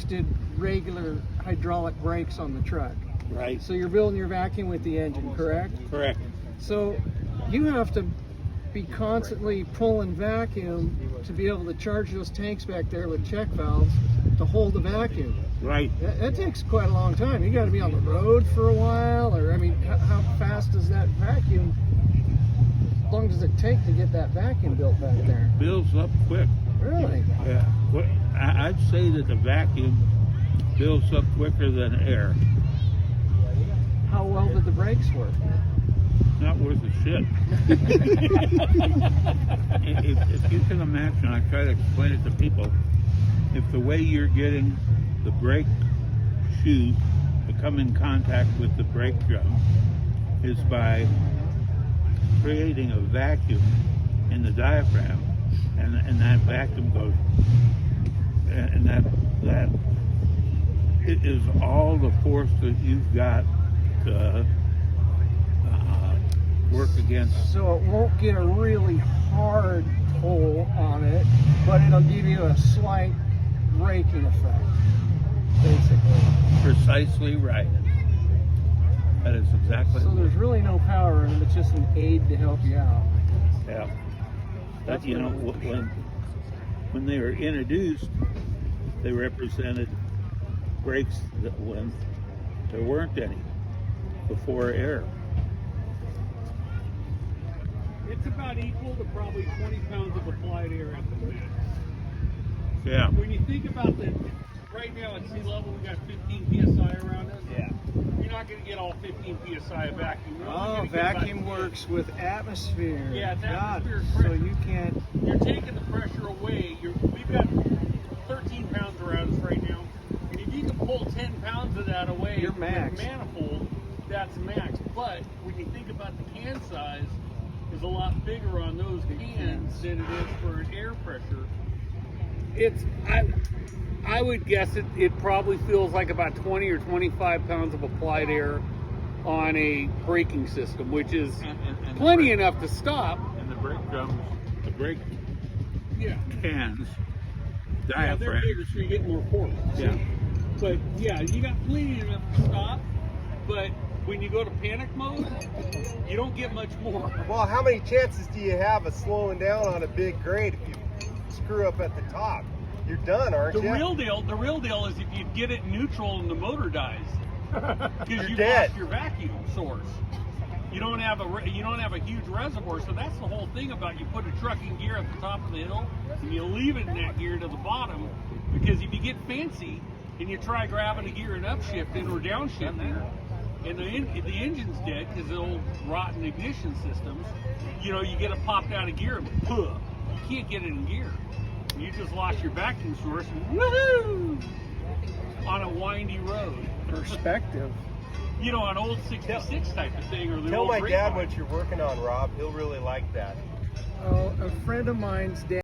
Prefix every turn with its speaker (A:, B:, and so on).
A: just did regular hydraulic brakes on the truck.
B: Right.
A: So you're building your vacuum with the engine, correct?
B: Correct.
A: So you have to be constantly pulling vacuum to be able to charge those tanks back there with check valves to hold the vacuum.
B: Right.
A: That takes quite a long time. You got to be on the road for a while, or I mean, how fast does that vacuum? How long does it take to get that vacuum built back there?
B: Builds up quick.
A: Really?
B: Yeah. I'd say that the vacuum builds up quicker than air.
A: How well did the brakes work?
B: Not worth a shit. if you can imagine, I try to explain it to people, if the way you're getting the brake shoe to come in contact with the brake drum is by creating a vacuum in the diaphragm, and that vacuum goes, and that it is all the force that you've got to work against.
A: So it won't get a really hard pull on it, but it'll give you a slight braking effect, basically.
B: Precisely right. That is exactly.
A: So there's really no power in it, it's just an aid to help you out.
B: Yeah. That, you know, when they were introduced, they represented brakes that when there weren't any before air.
C: It's about equal to probably 20 pounds of applied air at the max.
B: Yeah.
C: When you think about the, right now at sea level, we got 15 psi around us.
A: Yeah.
C: You're not going to get all 15 psi of vacuum. You're only
A: Oh,
C: gonna get
A: vacuum
C: about 10.
A: works with atmosphere.
C: Yeah, it's
A: God,
C: atmospheric
A: so
C: pressure.
A: you can't.
C: You're taking the pressure away. We've got 13 pounds around us right now. And if you can pull 10 pounds of that away
A: You're
C: with
A: max.
C: manifold, that's max. But when you think about the can size, is a lot bigger on those cans than it is for an air pressure. I would guess it probably feels like about 20 or 25 pounds of applied air on a braking system, which is
B: And
C: plenty enough to stop.
B: And the brake drums, the brake
C: Yeah.
B: cans,
C: Yeah, they're
B: diaphragm.
C: bigger, so you get more force.
B: Yeah.
C: But yeah, you got plenty enough to stop. But when you go to panic mode, you don't get much more.
D: Well, how many chances do you have of slowing down on a big grade if you screw up at the top? You're done, aren't
C: The
D: you?
C: real deal is if you get it neutral and the motor dies, because you
D: dead.
C: lost your vacuum source. You don't have a huge reservoir, so that's the whole thing about you put a truck in gear at the top of the hill and you leave it in that gear to the bottom, because if you get fancy and you try grabbing a gear and upshifting or downshifting, and the engine's dead because of the old rotten ignition systems, you know, you get it popped out of gear and you can't get it in gear. You just lost your vacuum source, and woohoo, on a windy road.
A: Perspective.
C: You know, an old 66 type of thing, or the
D: Tell
C: old
D: my dad
C: Grapevine.
D: what you're working on, Rob. He'll really like that.
A: Oh, a friend of mine's dad